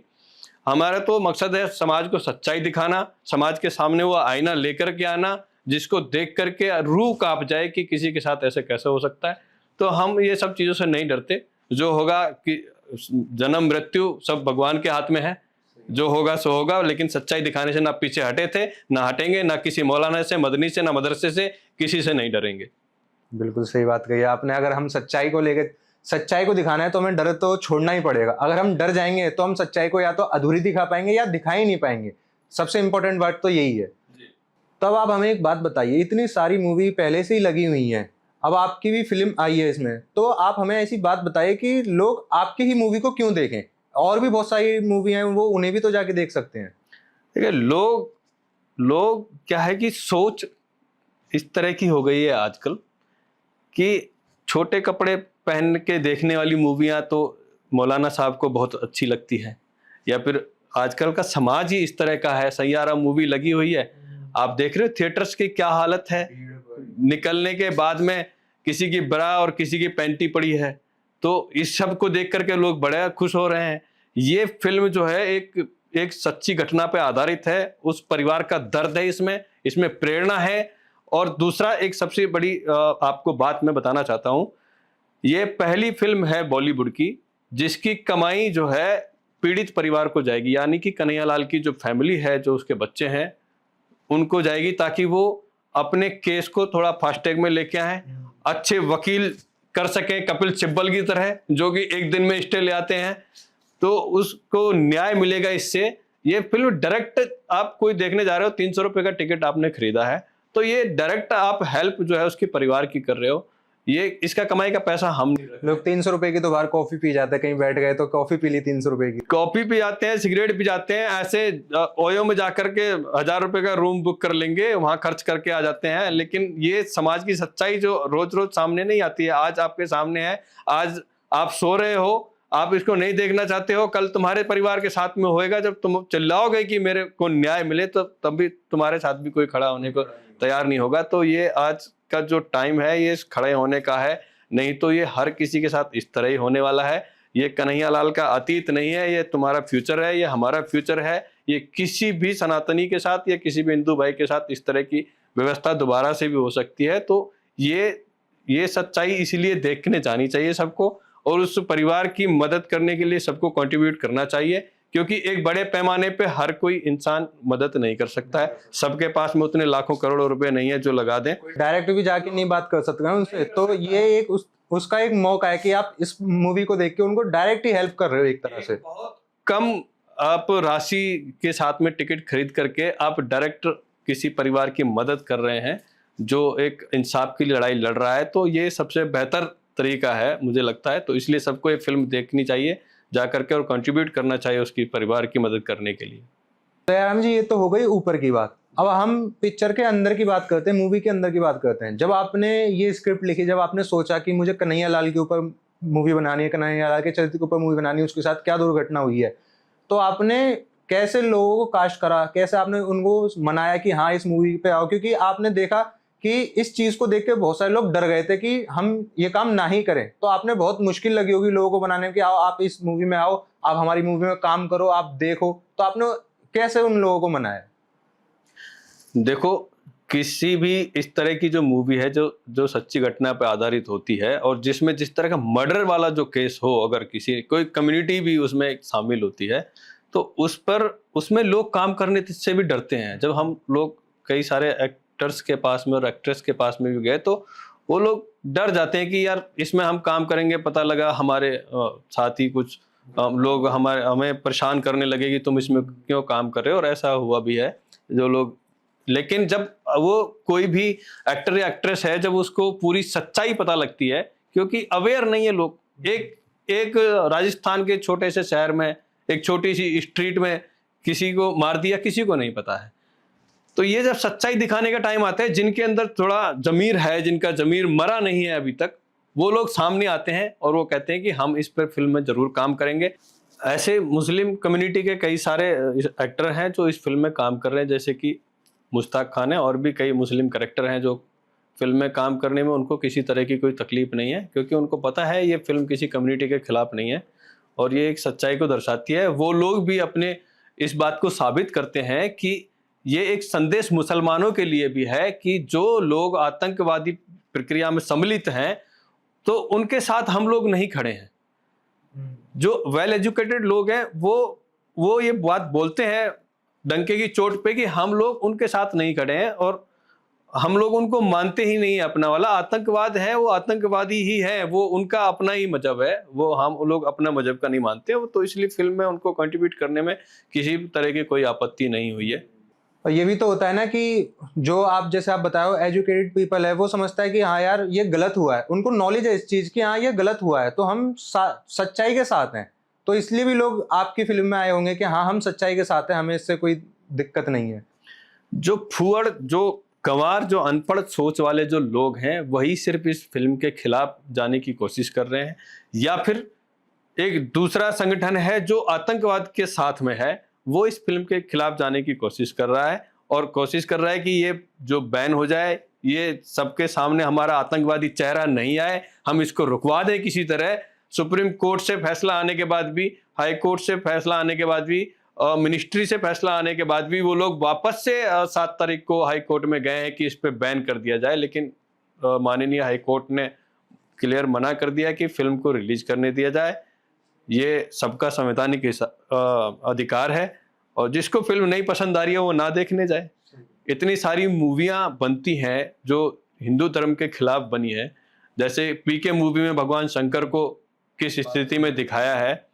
Speaker 2: हमारा तो मकसद है समाज को सच्चाई दिखाना, समाज के सामने वो आईना लेकर के आना जिसको देख करके रूह कांप जाए कि किसी के साथ ऐसे कैसे हो सकता है। तो हम ये सब चीज़ों से नहीं डरते। जो होगा कि जन्म मृत्यु सब भगवान के हाथ में है, जो होगा सो होगा, लेकिन सच्चाई दिखाने से ना पीछे हटे थे, ना हटेंगे, ना किसी मौलाना से, मदनी से, ना मदरसे से, किसी से नहीं डरेंगे।
Speaker 1: बिल्कुल सही बात कही आपने। अगर हम सच्चाई को लेकर, सच्चाई को दिखाना है तो हमें डर तो छोड़ना ही पड़ेगा। अगर हम डर जाएंगे तो हम सच्चाई को या तो अधूरी दिखा पाएंगे या दिखा ही नहीं पाएंगे। सबसे इंपॉर्टेंट बात तो यही है। तब आप हमें एक बात बताइए, इतनी सारी मूवी पहले से ही लगी हुई हैं, अब आपकी भी फिल्म आई है इसमें, तो आप हमें ऐसी बात बताइए कि लोग आपकी ही मूवी को क्यों देखें? और भी बहुत सारी मूवी हैं, वो उन्हें भी तो जाके देख सकते हैं।
Speaker 2: देखिए, लोग क्या है कि सोच इस तरह की हो गई है आजकल कि छोटे कपड़े पहन के देखने वाली मूवियाँ तो मौलाना साहब को बहुत अच्छी लगती है, या फिर आजकल का समाज ही इस तरह का है। सैयारा मूवी लगी हुई है, आप देख रहे हो थिएटर्स की क्या हालत है। निकलने के बाद में किसी की ब्रा और किसी की पैंटी पड़ी है, तो इस सब को देख करके लोग बड़े खुश हो रहे हैं। ये फिल्म जो है एक सच्ची घटना पे आधारित है, उस परिवार का दर्द है इसमें प्रेरणा है। और दूसरा एक सबसे बड़ी आपको बात मैं बताना चाहता हूँ, ये पहली फिल्म है बॉलीवुड की जिसकी कमाई जो है पीड़ित परिवार को जाएगी, यानी कि कन्हैयालाल की जो फैमिली है, जो उसके बच्चे हैं, उनको जाएगी, ताकि वो अपने केस को थोड़ा फास्टैग में लेके आए, अच्छे वकील कर सकें, कपिल सिब्बल की तरह, जो कि एक दिन में स्टे ले आते हैं, तो उसको न्याय मिलेगा इससे। ये फिल्म डायरेक्ट आप कोई देखने जा रहे हो, 300 रुपए का टिकट आपने खरीदा है, तो ये डायरेक्ट आप हेल्प जो है उसके परिवार की कर रहे हो। ये इसका कमाई का पैसा हम नहीं रख रहे।
Speaker 1: लोग 300 रुपए की तो बाहर कॉफी पी जाते हैं, कहीं बैठ गए तो कॉफी पी ली 300 रुपए की।
Speaker 2: कॉफी पी जाते हैं, सिगरेट पी जाते हैं, ऐसे ओयो में जाकर के 1000 रुपए का रूम बुक कर लेंगे, वहां खर्च करके आ जाते हैं। लेकिन ये समाज की सच्चाई जो रोज रोज सामने नहीं आती है, आज आपके सामने है। आज आप सो रहे हो, आप इसको नहीं देखना चाहते हो, कल तुम्हारे परिवार के साथ में होएगा। जब तुम चिल्लाओगे कि मेरे को न्याय मिले, तो तब भी तुम्हारे साथ भी कोई खड़ा होने को तैयार नहीं होगा। तो ये आज का जो टाइम है ये खड़े होने का है, नहीं तो ये हर किसी के साथ इस तरह ही होने वाला है। ये कन्हैयालाल का अतीत नहीं है, ये तुम्हारा फ्यूचर है, ये हमारा फ्यूचर है। ये किसी भी सनातनी के साथ या किसी भी हिंदू भाई के साथ इस तरह की व्यवस्था दोबारा से भी हो सकती है। तो ये सच्चाई इसीलिए देखने जानी चाहिए सबको, और उस परिवार की मदद करने के लिए सबको कंट्रीब्यूट करना चाहिए, क्योंकि एक बड़े पैमाने पे हर कोई इंसान मदद नहीं कर सकता है। सबके पास में उतने लाखों करोड़ों रुपए नहीं है जो लगा दें।
Speaker 1: डायरेक्ट भी जाके नहीं बात कर सकते हैं उनसे, तो ये एक उसका एक मौका है कि आप इस मूवी को देख के उनको डायरेक्ट ही हेल्प कर रहे हो एक तरह से।
Speaker 2: बहुत कम आप राशि के साथ में टिकट खरीद करके आप डायरेक्ट किसी परिवार की मदद कर रहे हैं जो एक इंसाफ की लड़ाई लड़ रहा है। तो ये सबसे बेहतर तरीका है मुझे लगता है। तो इसलिए सबको ये फिल्म देखनी चाहिए जा करके, और कंट्रीब्यूट करना चाहिए उसकी परिवार की मदद करने के लिए।
Speaker 1: तो यार जी, ये तो हो गई ऊपर की बात। अब हम पिक्चर के अंदर की बात करते हैं, मूवी के अंदर की बात करते हैं। जब आपने ये स्क्रिप्ट लिखी, जब आपने सोचा कि मुझे कन्हैयालाल के ऊपर मूवी बनानी है, कन्हैयालाल के चरित्र के ऊपर मूवी बनानी है, उसके साथ क्या दुर्घटना हुई है, तो आपने कैसे लोगों को कास्ट करा, कैसे आपने उनको मनाया कि हाँ इस मूवी पे आओ? क्योंकि आपने देखा कि इस चीज को देख के बहुत सारे लोग डर गए थे कि हम ये काम ना ही करें। तो आपने बहुत मुश्किल लगी होगी लोगों को बनाने में कि आओ आप इस मूवी में आओ, आप हमारी मूवी में काम करो, आप देखो। तो आपने कैसे उन लोगों को मनाया?
Speaker 2: देखो, किसी भी इस तरह की जो मूवी है जो सच्ची घटना पर आधारित होती है, और जिसमें जिस तरह का मर्डर वाला जो केस हो, अगर किसी कोई कम्युनिटी भी उसमें शामिल होती है, तो उसमें लोग काम करने से भी डरते हैं। जब हम लोग कई सारे एक्टर्स के पास में और एक्ट्रेस के पास में भी गए, तो वो लोग डर जाते हैं कि यार इसमें हम काम करेंगे, पता लगा हमारे साथी कुछ लोग हमें परेशान करने लगे कि तुम इसमें क्यों काम कर रहे हो। और ऐसा हुआ भी है जो लोग। लेकिन जब वो कोई भी एक्टर या एक्ट्रेस है, जब उसको पूरी सच्चाई पता लगती है, क्योंकि अवेयर नहीं है लोग। एक राजस्थान के छोटे से शहर में एक छोटी सी स्ट्रीट में किसी को मार दिया, किसी को नहीं पता है। तो ये जब सच्चाई दिखाने का टाइम आता है, जिनके अंदर थोड़ा जमीर है, जिनका जमीर मरा नहीं है अभी तक, वो लोग सामने आते हैं और वो कहते हैं कि हम इस पर फिल्म में जरूर काम करेंगे। ऐसे मुस्लिम कम्युनिटी के कई सारे एक्टर हैं जो इस फिल्म में काम कर रहे हैं, जैसे कि मुश्ताक खान है, और भी कई मुस्लिम कैरेक्टर हैं जो फिल्म में काम करने में उनको किसी तरह की कोई तकलीफ नहीं है, क्योंकि उनको पता है ये फिल्म किसी कम्युनिटी के खिलाफ नहीं है और ये एक सच्चाई को दर्शाती है। वो लोग भी अपने इस बात को साबित करते हैं कि ये एक संदेश मुसलमानों के लिए भी है कि जो लोग आतंकवादी प्रक्रिया में सम्मिलित हैं तो उनके साथ हम लोग नहीं खड़े हैं। जो वेल एजुकेटेड लोग हैं वो ये बात बोलते हैं डंके की चोट पे कि हम लोग उनके साथ नहीं खड़े हैं और हम लोग उनको मानते ही नहीं है अपना वाला। आतंकवाद है वो आतंकवादी ही है, वो उनका अपना ही मजहब है, वो हम लोग अपना मजहब का नहीं मानते। वो तो इसलिए फिल्म में उनको कंट्रीब्यूट करने में किसी तरह की कोई आपत्ति नहीं हुई है।
Speaker 1: और ये भी तो होता है ना कि जो आप जैसे आप बताओ एजुकेटेड पीपल है, वो समझता है कि हाँ यार ये गलत हुआ है, उनको नॉलेज है इस चीज़ की, हाँ ये गलत हुआ है, तो हम सच्चाई के साथ हैं। तो इसलिए भी लोग आपकी फिल्म में आए होंगे कि हाँ हम सच्चाई के साथ हैं, हमें इससे कोई दिक्कत नहीं है।
Speaker 2: जो फुअड़, जो गंवार, जो अनपढ़ सोच वाले जो लोग हैं, वही सिर्फ इस फिल्म के खिलाफ जाने की कोशिश कर रहे हैं, या फिर एक दूसरा संगठन है जो आतंकवाद के साथ में है, वो इस फिल्म के खिलाफ जाने की कोशिश कर रहा है और कोशिश कर रहा है कि ये जो बैन हो जाए, ये सबके सामने हमारा आतंकवादी चेहरा नहीं आए, हम इसको रुकवा दें किसी तरह। सुप्रीम कोर्ट से फैसला आने के बाद भी, हाई कोर्ट से फैसला आने के बाद भी, मिनिस्ट्री से फैसला आने के बाद भी वो लोग वापस से 7 तारीख को हाई कोर्ट में गए हैं कि इस पे बैन कर दिया जाए, लेकिन माननीय हाई कोर्ट ने क्लियर मना कर दिया कि फिल्म को रिलीज करने दिया जाए। ये सबका संवैधानिक अधिकार है और जिसको फिल्म नहीं पसंद आ रही है वो ना देखने जाए। इतनी सारी मूवियाँ बनती हैं जो हिंदू धर्म के खिलाफ बनी है, जैसे पीके मूवी में भगवान शंकर को किस स्थिति में दिखाया है,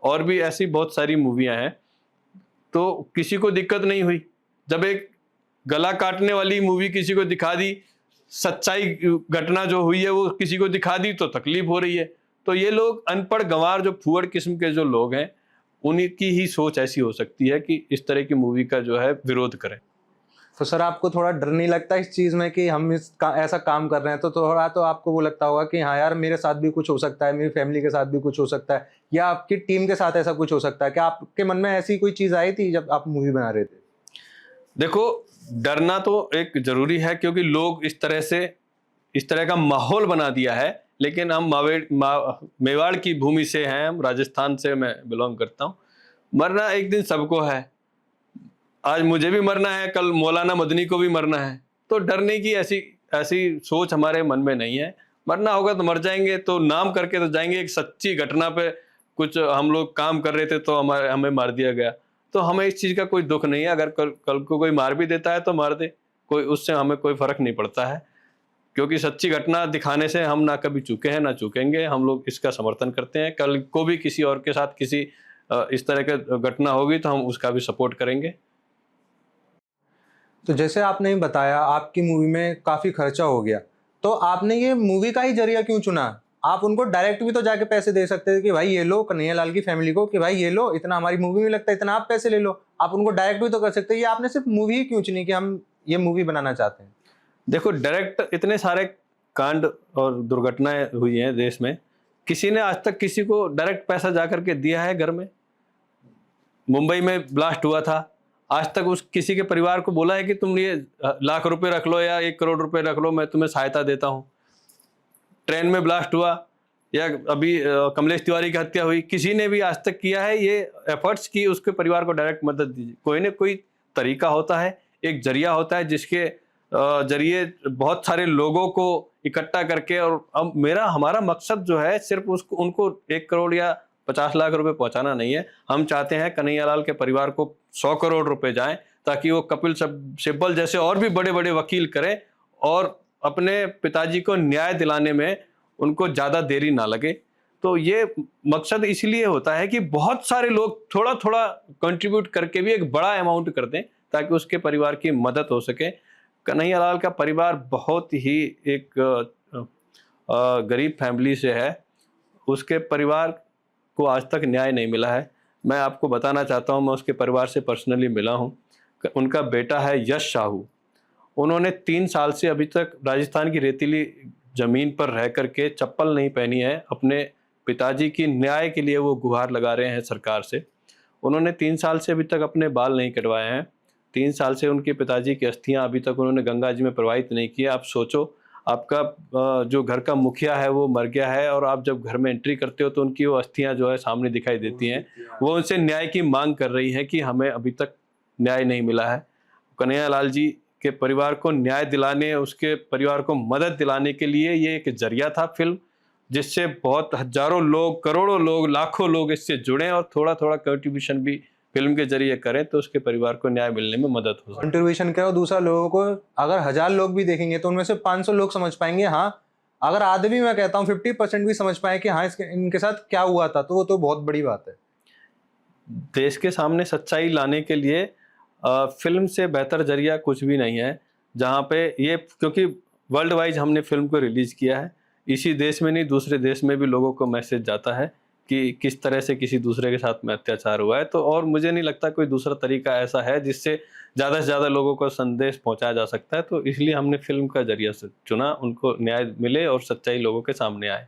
Speaker 2: और भी ऐसी बहुत सारी मूवियाँ हैं। तो किसी को दिक्कत नहीं हुई जब एक गला काटने वाली मूवी किसी को दिखा दी, सच्चाई घटना जो हुई है वो किसी को दिखा दी तो तकलीफ हो रही है। तो ये लोग अनपढ़ गंवार, जो फुअड़ किस्म के जो लोग हैं, उन्हीं की ही सोच ऐसी हो सकती है कि इस तरह की मूवी का जो है विरोध करें।
Speaker 1: तो सर आपको थोड़ा डर नहीं लगता इस चीज़ में कि हम ऐसा काम कर रहे हैं, तो थोड़ा तो आपको वो लगता होगा कि हाँ यार मेरे साथ भी कुछ हो सकता है, मेरी फैमिली के साथ भी कुछ हो सकता है, या आपकी टीम के साथ ऐसा कुछ हो सकता है? क्या आपके मन में ऐसी कोई चीज़ आई थी जब आप मूवी बना रहे थे?
Speaker 2: देखो, डरना तो एक जरूरी है क्योंकि लोग इस तरह का माहौल बना दिया है, लेकिन हम मेवाड़ की भूमि से हैं, हम राजस्थान से मैं बिलोंग करता हूँ। मरना एक दिन सबको है, आज मुझे भी मरना है, कल मौलाना मदनी को भी मरना है। तो डरने की ऐसी सोच हमारे मन में नहीं है। मरना होगा तो मर जाएंगे, तो नाम करके तो जाएंगे। एक सच्ची घटना पे कुछ हम लोग काम कर रहे थे तो हमें मार दिया गया, तो हमें इस चीज़ का कोई दुख नहीं है। अगर कल को कोई मार भी देता है तो मार दे, उससे हमें कोई फर्क नहीं पड़ता है, क्योंकि सच्ची घटना दिखाने से हम ना कभी चूके हैं ना चूकेंगे। हम लोग इसका समर्थन करते हैं। कल को भी किसी और के साथ किसी इस तरह की घटना होगी तो हम उसका भी सपोर्ट करेंगे।
Speaker 1: तो जैसे आपने बताया आपकी मूवी में काफ़ी खर्चा हो गया, तो आपने ये मूवी का ही जरिया क्यों चुना? आप उनको डायरेक्ट भी तो जाके पैसे दे सकते थे कि भाई ये लो, कन्हैया लाल की फैमिली को, कि भाई ये लो, इतना हमारी मूवी में लगता है, इतना आप पैसे ले लो। आप उनको डायरेक्ट भी तो कर सकते। ये आपने सिर्फ मूवी ही क्यों चुनी कि हम ये मूवी बनाना चाहते हैं?
Speaker 2: देखो, डायरेक्ट इतने सारे कांड और दुर्घटनाएं हुई हैं देश में, किसी ने आज तक किसी को डायरेक्ट पैसा जा करके दिया है घर में? मुंबई में ब्लास्ट हुआ था, आज तक उस किसी के परिवार को बोला है कि तुम ये लाख रुपए रख लो या 1 करोड़ रुपए रख लो, मैं तुम्हें सहायता देता हूँ? ट्रेन में ब्लास्ट हुआ या अभी कमलेश तिवारी की हत्या हुई, किसी ने भी आज तक किया है ये एफर्ट्स की उसके परिवार को डायरेक्ट मदद दीजिए? कोई ना कोई तरीका होता है, एक जरिया होता है जिसके जरिए बहुत सारे लोगों को इकट्ठा करके, और अब हमारा मकसद जो है सिर्फ उनको 1 करोड़ या 50 लाख रुपए पहुंचाना नहीं है। हम चाहते हैं कन्हैयालाल के परिवार को 100 करोड़ रुपए जाएं, ताकि वो कपिल सिब्बल जैसे और भी बड़े बड़े वकील करें और अपने पिताजी को न्याय दिलाने में उनको ज़्यादा देरी ना लगे। तो ये मकसद इसलिए होता है कि बहुत सारे लोग थोड़ा थोड़ा कंट्रीब्यूट करके भी एक बड़ा अमाउंट कर दें ताकि उसके परिवार की मदद हो सके। कन्हैयालाल का परिवार बहुत ही एक गरीब फैमिली से है, उसके परिवार को आज तक न्याय नहीं मिला है। मैं आपको बताना चाहता हूँ, मैं उसके परिवार से पर्सनली मिला हूँ। उनका बेटा है यश साहू। उन्होंने 3 साल से अभी तक राजस्थान की रेतीली ज़मीन पर रह कर के चप्पल नहीं पहनी है। अपने पिताजी की न्याय के लिए वो गुहार लगा रहे हैं सरकार से। उन्होंने 3 साल से अभी तक अपने बाल नहीं कटवाए हैं। 3 साल से उनके पिताजी की अस्थियाँ अभी तक उन्होंने गंगा जी में प्रवाहित नहीं की है। आप सोचो, आपका जो घर का मुखिया है वो मर गया है और आप जब घर में एंट्री करते हो तो उनकी वो अस्थियाँ जो है सामने दिखाई देती हैं। वो उनसे न्याय की माँग कर रही हैं कि हमें अभी तक न्याय नहीं मिला है। कन्हैयालाल जी के परिवार को न्याय दिलाने, उसके परिवार को मदद दिलाने के लिए ये एक ज़रिया था फ़िल्म, जिससे बहुत हज़ारों लोग, करोड़ों लोग, लाखों लोग इससे जुड़ें और थोड़ा-थोड़ा कंट्रीब्यूशन भी फ़िल्म के ज़रिए करें तो उसके परिवार को न्याय मिलने में मदद हो सके।
Speaker 1: कंट्रीब्यूशन करो, दूसरा लोगों को अगर 1000 लोग भी देखेंगे तो उनमें से 500 लोग समझ पाएंगे। हाँ, अगर आधे भी, मैं कहता हूँ 50% भी समझ पाए कि हाँ इनके साथ क्या हुआ था, तो वो तो बहुत बड़ी बात है।
Speaker 2: देश के सामने सच्चाई लाने के लिए फ़िल्म से बेहतर ज़रिया कुछ भी नहीं है। जहाँ पे ये, क्योंकि वर्ल्ड वाइज़ हमने फ़िल्म को रिलीज़ किया है, इसी देश में नहीं दूसरे देश में भी लोगों को मैसेज जाता है कि किस तरह से किसी दूसरे के साथ में अत्याचार हुआ है। तो और मुझे नहीं लगता कोई दूसरा तरीका ऐसा है जिससे ज़्यादा से ज़्यादा लोगों को संदेश पहुँचाया जा सकता है। तो इसलिए हमने फ़िल्म का ज़रिया से चुना, उनको न्याय मिले और सच्चाई लोगों के सामने आए।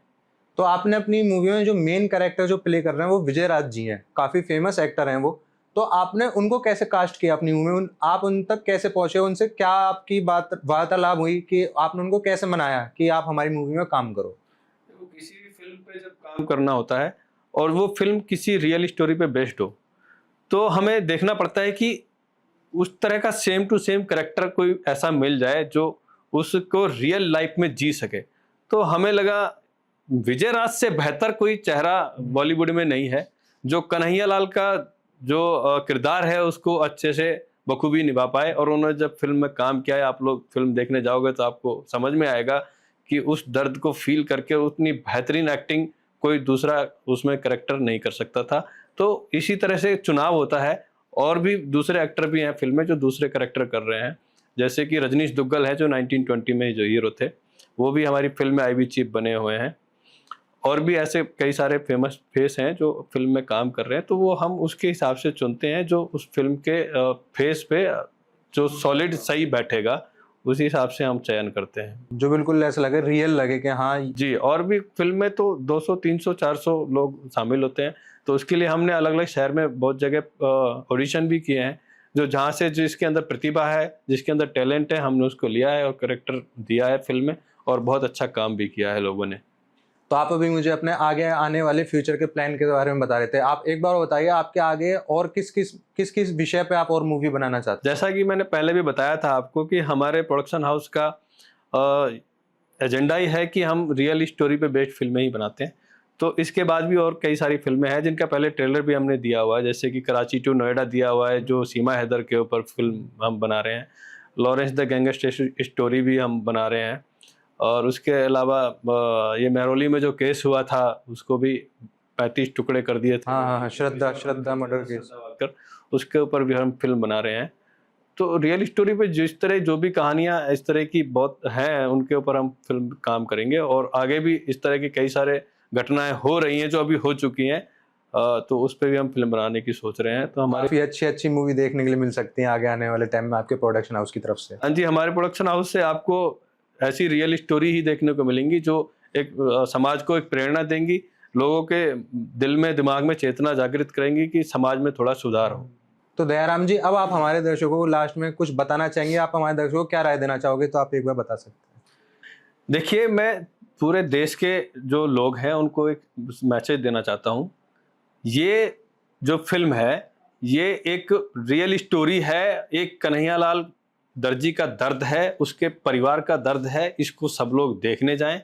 Speaker 1: तो आपने अपनी मूवी में जो मेन कैरेक्टर जो प्ले कर रहे हैं वो विजय राज जी हैं, काफ़ी फेमस एक्टर हैं वो। तो आपने उनको कैसे कास्ट किया अपनी मूवी में? आप उन तक कैसे पहुँचे? उनसे क्या आपकी वार्तालाप हुई कि आपने उनको कैसे मनाया कि आप हमारी मूवी में काम करो?
Speaker 2: देखो, किसी भी फ़िल्म पे जब काम करना होता है और वो फ़िल्म किसी रियल स्टोरी पे बेस्ड हो, तो हमें देखना पड़ता है कि उस तरह का सेम टू सेम कैरेक्टर कोई ऐसा मिल जाए जो उसको रियल लाइफ में जी सके। तो हमें लगा विजय राज से बेहतर कोई चेहरा बॉलीवुड में नहीं है, जो कन्हैयालाल का जो किरदार है उसको अच्छे से बखूबी निभा पाए। और उन्होंने जब फ़िल्म में काम किया है, आप लोग फ़िल्म देखने जाओगे तो आपको समझ में आएगा कि उस दर्द को फ़ील करके उतनी बेहतरीन एक्टिंग कोई दूसरा उसमें कैरेक्टर नहीं कर सकता था। तो इसी तरह से चुनाव होता है, और भी दूसरे एक्टर भी हैं फ़िल्म में जो दूसरे कैरेक्टर कर रहे हैं। जैसे कि रजनीश दुग्गल है जो 1920 में जो हीरो थे, वो भी हमारी फ़िल्म में आईबी चीफ बने हुए हैं। और भी ऐसे कई सारे फेमस फेस हैं जो फ़िल्म में काम कर रहे हैं, तो वो हम उसके हिसाब से चुनते हैं जो उस फ़िल्म के फेस पे जो सॉलिड सही बैठेगा, उसी हिसाब से हम चयन करते हैं।
Speaker 1: जो बिल्कुल ऐसा लगे, रियल लगे कि हाँ।
Speaker 2: जी, और भी फ़िल्म में तो 200, 300, 400 लोग शामिल होते हैं, तो उसके लिए हमने अलग-अलग शहर में बहुत जगह ऑडिशन भी किए हैं, जो जहाँ से जिसके अंदर प्रतिभा है, जिसके अंदर टैलेंट है, हमने उसको लिया है और कैरेक्टर दिया है फ़िल्म में, और बहुत अच्छा काम भी किया है लोगों ने।
Speaker 1: तो आप अभी मुझे अपने आगे आने वाले फ्यूचर के प्लान के बारे में बता रहे थे। आप एक बार और बताइए, आपके आगे और किस-किस विषय पे आप और मूवी बनाना चाहते हैं?
Speaker 2: जैसा कि मैंने पहले भी बताया था आपको कि हमारे प्रोडक्शन हाउस का एजेंडा ही है कि हम रियल स्टोरी पे बेस्ड फ़िल्में ही बनाते हैं। तो इसके बाद भी और कई सारी फ़िल्में हैं जिनका पहले ट्रेलर भी हमने दिया हुआ है, जैसे कि कराची टू नोएडा दिया हुआ है जो सीमा हैदर के ऊपर फ़िल्म हम बना रहे हैं। लॉरेंस द गैंगस्टर स्टोरी भी हम बना रहे हैं, और उसके अलावा ये महरौली में जो केस हुआ था उसको भी 35 टुकड़े कर दिए थे।
Speaker 1: हाँ, हाँ, हाँ, श्रद्धा मर्डर केस।
Speaker 2: कर उसके ऊपर भी हम फ़िल्म बना रहे हैं। तो रियल स्टोरी पे जिस तरह जो भी कहानियाँ इस तरह की बहुत हैं, उनके ऊपर हम फ़िल्म काम करेंगे, और आगे भी इस तरह की कई सारे घटनाएँ हो रही हैं, जो अभी हो चुकी हैं। तो उस पे भी हम फ़िल्म बनाने की सोच रहे हैं। तो हमारे
Speaker 1: काफ़ी अच्छी-अच्छी मूवी देखने के लिए मिल सकती है आगे आने वाले टाइम में आपके प्रोडक्शन हाउस की तरफ से।
Speaker 2: हाँ जी, हमारे प्रोडक्शन हाउस से आपको ऐसी रियल स्टोरी ही देखने को मिलेंगी जो एक समाज को एक प्रेरणा देंगी, लोगों के दिल में, दिमाग में चेतना जागृत करेंगी कि समाज में थोड़ा सुधार हो।
Speaker 1: तो दयाराम जी, अब आप हमारे दर्शकों को लास्ट में कुछ बताना चाहेंगे? आप हमारे दर्शकों को क्या राय देना चाहोगे? तो आप एक बार बता सकते हैं।
Speaker 2: देखिए, मैं पूरे देश के जो लोग हैं उनको एक मैसेज देना चाहता हूँ। ये जो फ़िल्म है, ये एक रियल स्टोरी है, एक कन्हैयालाल दर्जी का दर्द है, उसके परिवार का दर्द है, इसको सब लोग देखने जाएँ।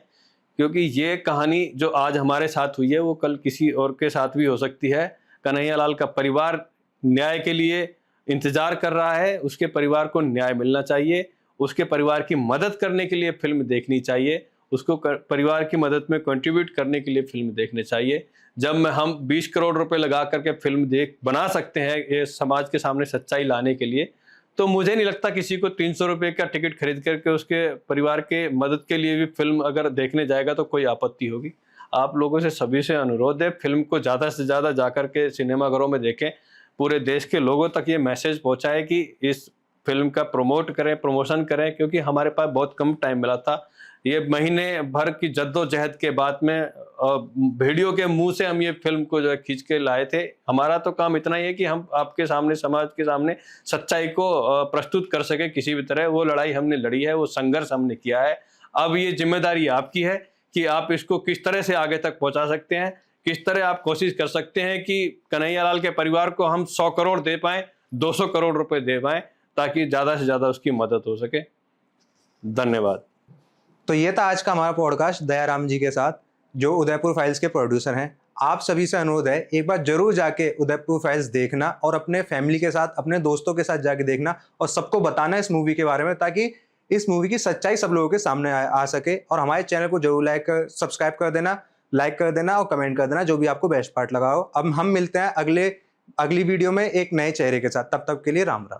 Speaker 2: क्योंकि ये कहानी जो आज हमारे साथ हुई है, वो कल किसी और के साथ भी हो सकती है। कन्हैयालाल का परिवार न्याय के लिए इंतज़ार कर रहा है, उसके परिवार को न्याय मिलना चाहिए, उसके परिवार की मदद करने के लिए फ़िल्म देखनी चाहिए, उसको परिवार की मदद में कंट्रीब्यूट करने के लिए फ़िल्म देखनी चाहिए। जब हम 20 करोड़ रुपए लगा करके फ़िल्म बना सकते हैं ये समाज के सामने सच्चाई लाने के लिए, तो मुझे नहीं लगता किसी को 300 रुपए का टिकट खरीद करके उसके परिवार के मदद के लिए भी फ़िल्म अगर देखने जाएगा तो कोई आपत्ति होगी। आप लोगों से, सभी से अनुरोध है, फ़िल्म को ज़्यादा से ज़्यादा जाकर के सिनेमाघरों में देखें। पूरे देश के लोगों तक ये मैसेज पहुंचाए कि इस फिल्म का प्रमोशन करें, क्योंकि हमारे पास बहुत कम टाइम मिला था। ये महीने भर की जद्दोजहद के बाद में वीडियो के मुंह से हम ये फिल्म को जो है खींच के लाए थे। हमारा तो काम इतना ही है कि हम आपके सामने, समाज के सामने सच्चाई को प्रस्तुत कर सके किसी भी तरह। वो लड़ाई हमने लड़ी है, वो संघर्ष हमने किया है। अब ये जिम्मेदारी आपकी है कि आप इसको किस तरह से आगे तक पहुंचा सकते हैं, किस तरह आप कोशिश कर सकते हैं कि कन्हैयालाल के परिवार को हम 100 करोड़ दे पाएं, 200 करोड़ रुपए दे पाएं, ताकि ज्यादा से ज्यादा उसकी मदद हो सके। धन्यवाद।
Speaker 1: तो ये था आज का हमारा पॉडकास्ट दयाराम जी के साथ, जो उदयपुर फाइल्स के प्रोड्यूसर हैं। आप सभी से अनुरोध है, एक बार जरूर जाके उदयपुर फाइल्स देखना और अपने फैमिली के साथ, अपने दोस्तों के साथ जाके देखना और सबको बताना इस मूवी के बारे में, ताकि इस मूवी की सच्चाई सब लोगों के सामने आ सके। और हमारे चैनल को जरूर सब्सक्राइब कर देना, लाइक कर देना और कमेंट कर देना, जो भी आपको बेस्ट पार्ट लगा हो। अब हम मिलते हैं अगली वीडियो में एक नए चेहरे के साथ। तब तक के लिए राम राम।